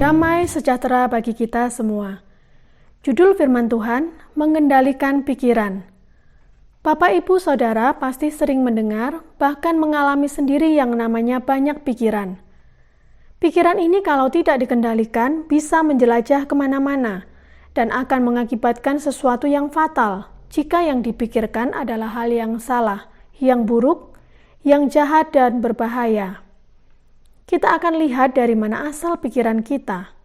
Damai sejahtera bagi kita semua. Judul firman Tuhan, mengendalikan pikiran. Bapak, Ibu, Saudara pasti sering mendengar, bahkan mengalami sendiri yang namanya banyak pikiran. Pikiran ini kalau tidak dikendalikan bisa menjelajah kemana-mana dan akan mengakibatkan sesuatu yang fatal jika yang dipikirkan adalah hal yang salah, yang buruk, yang jahat dan berbahaya. Kita akan lihat dari mana asal pikiran kita.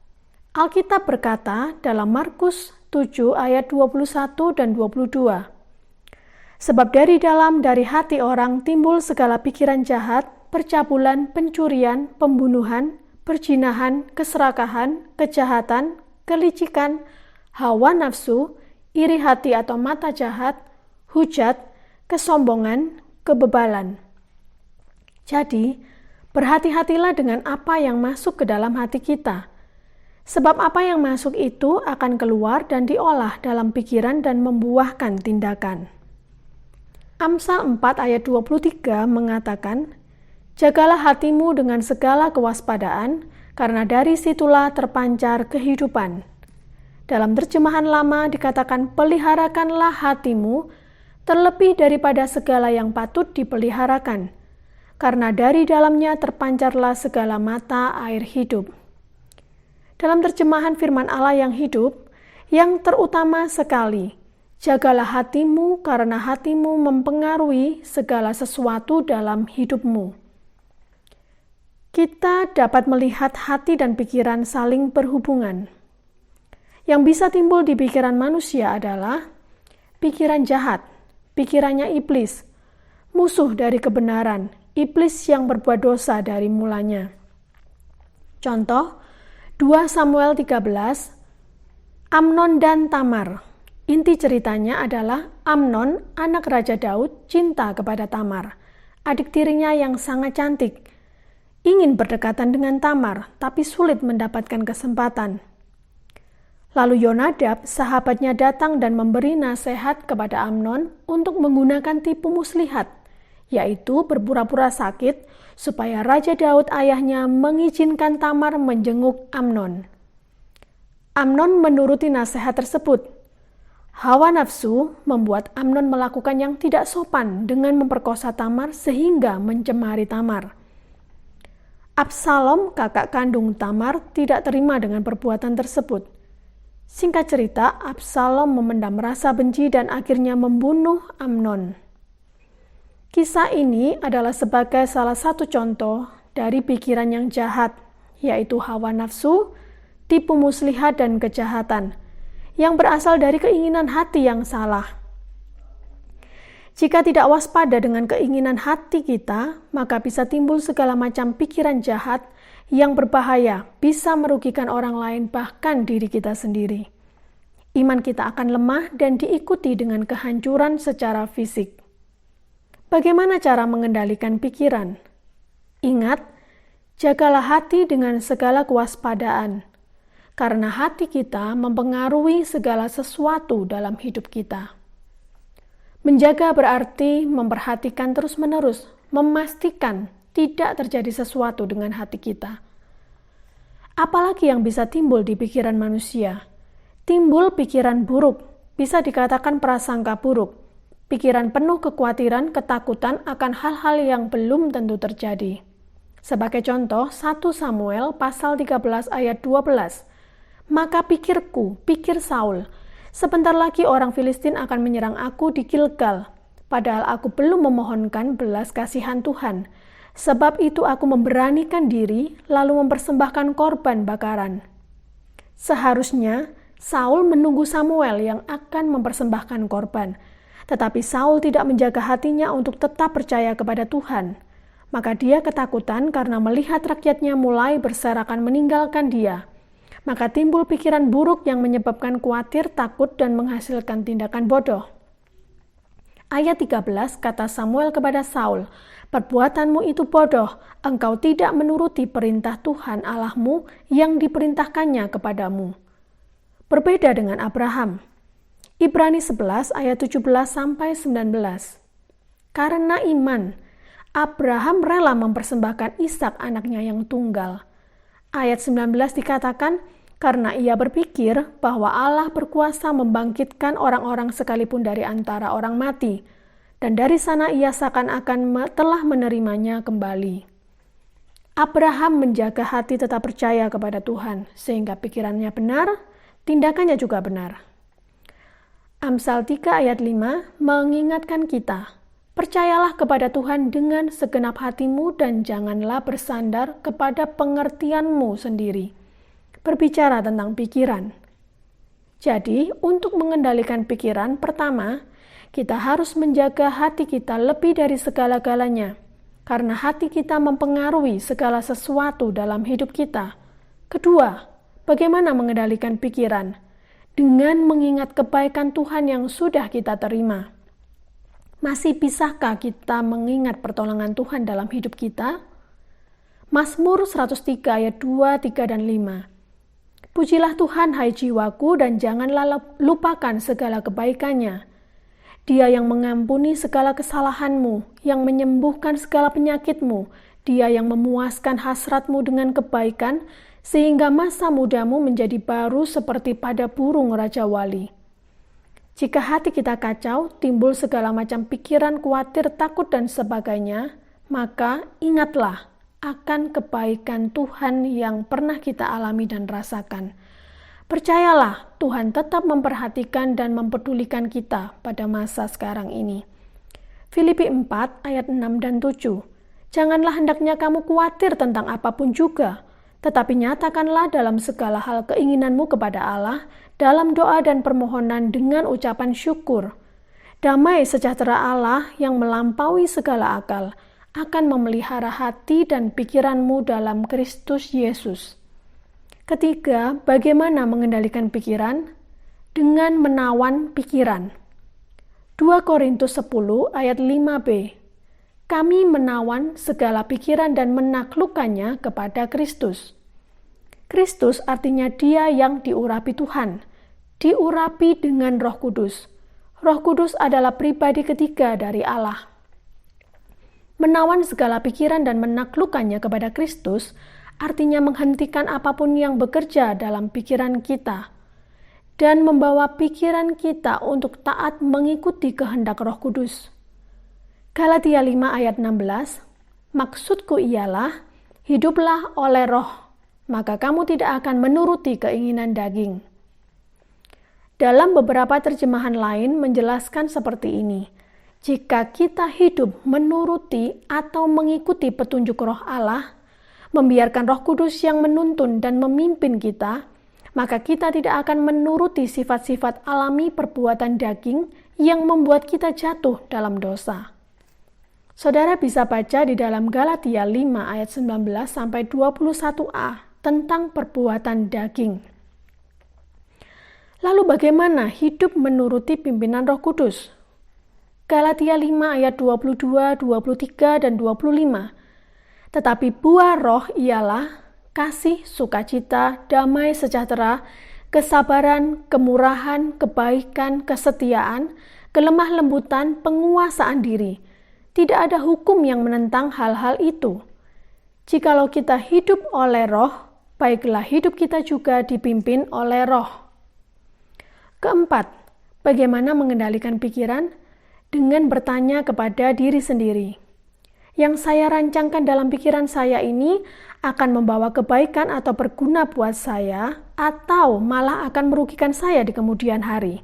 Alkitab berkata dalam Markus 7 ayat 21 dan 22. Sebab dari hati orang timbul segala pikiran jahat, percabulan, pencurian, pembunuhan, perzinahan, keserakahan, kejahatan, kelicikan, hawa nafsu, iri hati atau mata jahat, hujat, kesombongan, kebebalan. Jadi, berhati-hatilah dengan apa yang masuk ke dalam hati kita. Sebab apa yang masuk itu akan keluar dan diolah dalam pikiran dan membuahkan tindakan. Amsal 4 ayat 23 mengatakan, jagalah hatimu dengan segala kewaspadaan, karena dari situlah terpancar kehidupan. Dalam terjemahan lama dikatakan, peliharakanlah hatimu, terlebih daripada segala yang patut dipeliharakan, karena dari dalamnya terpancarlah segala mata air hidup. Dalam terjemahan firman Allah yang hidup, yang terutama sekali, jagalah hatimu karena hatimu mempengaruhi segala sesuatu dalam hidupmu. Kita dapat melihat hati dan pikiran saling berhubungan. Yang bisa timbul di pikiran manusia adalah pikiran jahat, pikirannya iblis, musuh dari kebenaran, iblis yang berbuat dosa dari mulanya. Contoh, 2 Samuel 13, Amnon dan Tamar. Inti ceritanya adalah Amnon, anak Raja Daud, cinta kepada Tamar, adik tirinya yang sangat cantik. Ingin berdekatan dengan Tamar, tapi sulit mendapatkan kesempatan. Lalu Yonadab, sahabatnya datang dan memberi nasihat kepada Amnon untuk menggunakan tipu muslihat, yaitu berpura-pura sakit, supaya Raja Daud ayahnya mengizinkan Tamar menjenguk Amnon. Amnon menuruti nasihat tersebut. Hawa nafsu membuat Amnon melakukan yang tidak sopan dengan memperkosa Tamar sehingga mencemari Tamar. Absalom, kakak kandung Tamar, tidak terima dengan perbuatan tersebut. Singkat cerita, Absalom memendam rasa benci dan akhirnya membunuh Amnon. Kisah ini adalah sebagai salah satu contoh dari pikiran yang jahat, yaitu hawa nafsu, tipu muslihat, dan kejahatan, yang berasal dari keinginan hati yang salah. Jika tidak waspada dengan keinginan hati kita, maka bisa timbul segala macam pikiran jahat yang berbahaya, bisa merugikan orang lain, bahkan diri kita sendiri. Iman kita akan lemah dan diikuti dengan kehancuran secara fisik. Bagaimana cara mengendalikan pikiran? Ingat, jagalah hati dengan segala kewaspadaan, karena hati kita mempengaruhi segala sesuatu dalam hidup kita. Menjaga berarti memperhatikan terus-menerus, memastikan tidak terjadi sesuatu dengan hati kita. Apalagi yang bisa timbul di pikiran manusia? Timbul pikiran buruk, bisa dikatakan prasangka buruk. Pikiran penuh kekhawatiran, ketakutan akan hal-hal yang belum tentu terjadi. Sebagai contoh, 1 Samuel pasal 13 ayat 12. Maka pikirku, pikir Saul, sebentar lagi orang Filistin akan menyerang aku di Gilgal, padahal aku belum memohonkan belas kasihan Tuhan. Sebab itu aku memberanikan diri, lalu mempersembahkan korban bakaran. Seharusnya Saul menunggu Samuel yang akan mempersembahkan korban. Tetapi Saul tidak menjaga hatinya untuk tetap percaya kepada Tuhan. Maka dia ketakutan karena melihat rakyatnya mulai berserakan meninggalkan dia. Maka timbul pikiran buruk yang menyebabkan khawatir, takut, dan menghasilkan tindakan bodoh. Ayat 13 kata Samuel kepada Saul, perbuatanmu itu bodoh, engkau tidak menuruti perintah Tuhan Allahmu yang diperintahkannya kepadamu. Berbeda dengan Abraham. Ibrani 11 ayat 17-19. Karena iman, Abraham rela mempersembahkan Ishak anaknya yang tunggal. ayat 19 dikatakan, karena ia berpikir bahwa Allah berkuasa membangkitkan orang-orang sekalipun dari antara orang mati, dan dari sana ia seakan-akan telah menerimanya kembali. Abraham menjaga hati tetap percaya kepada Tuhan, sehingga pikirannya benar, tindakannya juga benar. Amsal 3 ayat 5 mengingatkan kita, percayalah kepada Tuhan dengan segenap hatimu dan janganlah bersandar kepada pengertianmu sendiri. Berbicara tentang pikiran. Jadi, untuk mengendalikan pikiran, pertama, kita harus menjaga hati kita lebih dari segala-galanya, karena hati kita mempengaruhi segala sesuatu dalam hidup kita. Kedua, bagaimana mengendalikan pikiran? Dengan mengingat kebaikan Tuhan yang sudah kita terima. Masih bisakah kita mengingat pertolongan Tuhan dalam hidup kita? Mazmur 103 ayat 2, 3, dan 5. Pujilah Tuhan, hai jiwaku, dan janganlah lupakan segala kebaikannya. Dia yang mengampuni segala kesalahanmu, yang menyembuhkan segala penyakitmu, Dia yang memuaskan hasratmu dengan kebaikan, sehingga masa mudamu menjadi baru seperti pada burung Raja Wali. Jika hati kita kacau, timbul segala macam pikiran khawatir, takut, dan sebagainya, maka ingatlah akan kebaikan Tuhan yang pernah kita alami dan rasakan. Percayalah, Tuhan tetap memperhatikan dan mempedulikan kita pada masa sekarang ini. Filipi 4 ayat 6 dan 7. Janganlah hendaknya kamu khawatir tentang apapun juga, tetapi nyatakanlah dalam segala hal keinginanmu kepada Allah, dalam doa dan permohonan dengan ucapan syukur. Damai sejahtera Allah yang melampaui segala akal, akan memelihara hati dan pikiranmu dalam Kristus Yesus. Ketiga, bagaimana mengendalikan pikiran? Dengan menawan pikiran. 2 Korintus 10 ayat 5b. Kami menawan segala pikiran dan menaklukkannya kepada Kristus. Kristus artinya Dia yang diurapi Tuhan, diurapi dengan Roh Kudus. Roh Kudus adalah pribadi ketiga dari Allah. Menawan segala pikiran dan menaklukkannya kepada Kristus artinya menghentikan apapun yang bekerja dalam pikiran kita dan membawa pikiran kita untuk taat mengikuti kehendak Roh Kudus. Galatia 5 ayat 16, maksudku ialah, hiduplah oleh Roh, maka kamu tidak akan menuruti keinginan daging. Dalam beberapa terjemahan lain menjelaskan seperti ini. Jika kita hidup menuruti atau mengikuti petunjuk Roh Allah, membiarkan Roh Kudus yang menuntun dan memimpin kita, maka kita tidak akan menuruti sifat-sifat alami perbuatan daging yang membuat kita jatuh dalam dosa. Saudara bisa baca di dalam Galatia 5 ayat 19 sampai 21a tentang perbuatan daging. Lalu bagaimana hidup menuruti pimpinan Roh Kudus? Galatia 5 ayat 22, 23, dan 25. Tetapi buah roh ialah kasih, sukacita, damai sejahtera, kesabaran, kemurahan, kebaikan, kesetiaan, kelemah lembutan, penguasaan diri. Tidak ada hukum yang menentang hal-hal itu. Jikalau kita hidup oleh roh, baiklah hidup kita juga dipimpin oleh roh. Keempat, bagaimana mengendalikan pikiran? Dengan bertanya kepada diri sendiri. Yang saya rancangkan dalam pikiran saya ini akan membawa kebaikan atau berguna buat saya, atau malah akan merugikan saya di kemudian hari.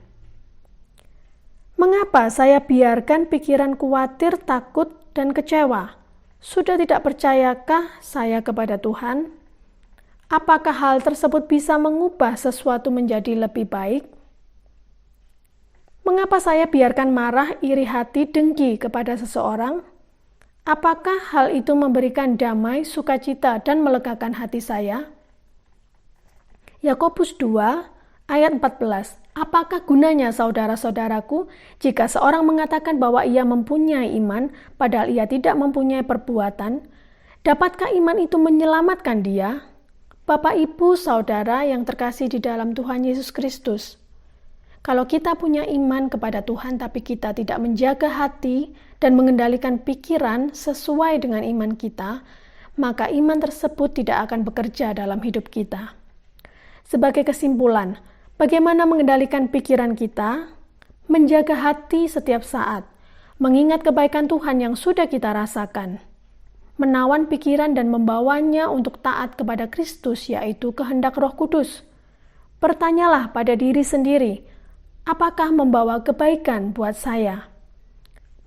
Mengapa saya biarkan pikiran khawatir, takut, dan kecewa? Sudah tidak percayakah saya kepada Tuhan? Apakah hal tersebut bisa mengubah sesuatu menjadi lebih baik? Mengapa saya biarkan marah, iri hati, dengki kepada seseorang? Apakah hal itu memberikan damai, sukacita, dan melegakan hati saya? Yakobus 2 ayat 14. Apakah gunanya saudara-saudaraku jika seorang mengatakan bahwa ia mempunyai iman padahal ia tidak mempunyai perbuatan? Dapatkah iman itu menyelamatkan dia? Bapak, Ibu, saudara yang terkasih di dalam Tuhan Yesus Kristus. Kalau kita punya iman kepada Tuhan tapi kita tidak menjaga hati dan mengendalikan pikiran sesuai dengan iman kita, maka iman tersebut tidak akan bekerja dalam hidup kita. Sebagai kesimpulan, bagaimana mengendalikan pikiran kita? Menjaga hati setiap saat, mengingat kebaikan Tuhan yang sudah kita rasakan. Menawan pikiran dan membawanya untuk taat kepada Kristus, yaitu kehendak Roh Kudus. Bertanyalah pada diri sendiri, apakah membawa kebaikan buat saya?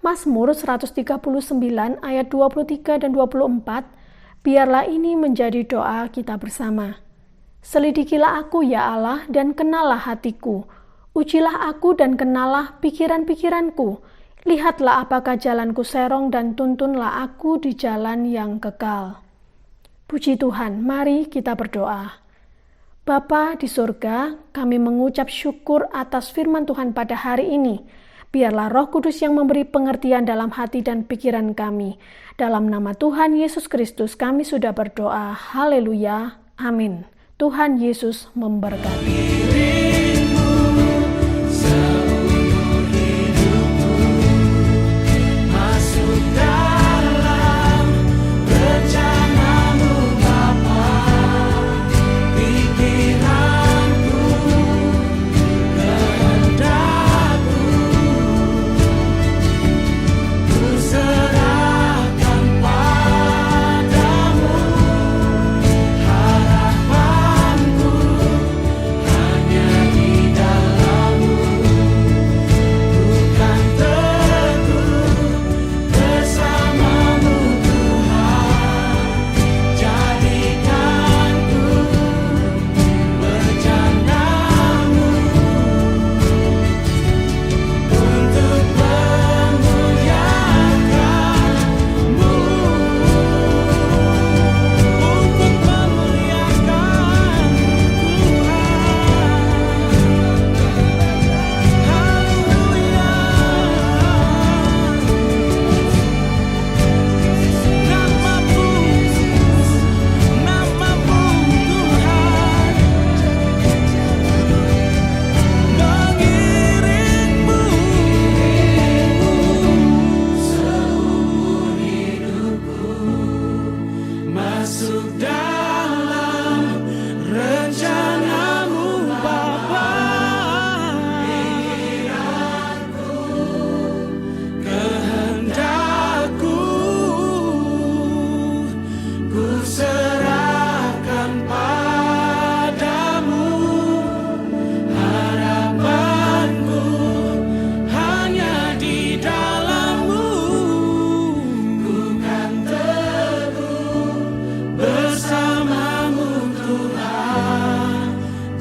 Mazmur 139 ayat 23 dan 24, biarlah ini menjadi doa kita bersama. Selidikilah aku ya Allah dan kenalah hatiku. Ujilah aku dan kenalah pikiran-pikiranku. Lihatlah apakah jalanku serong dan tuntunlah aku di jalan yang kekal. Puji Tuhan, mari kita berdoa. Bapa di surga, kami mengucap syukur atas firman Tuhan pada hari ini. Biarlah Roh Kudus yang memberi pengertian dalam hati dan pikiran kami. Dalam nama Tuhan Yesus Kristus kami sudah berdoa. Haleluya. Amin. Tuhan Yesus memberkati.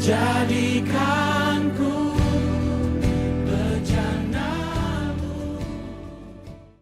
Jadikanku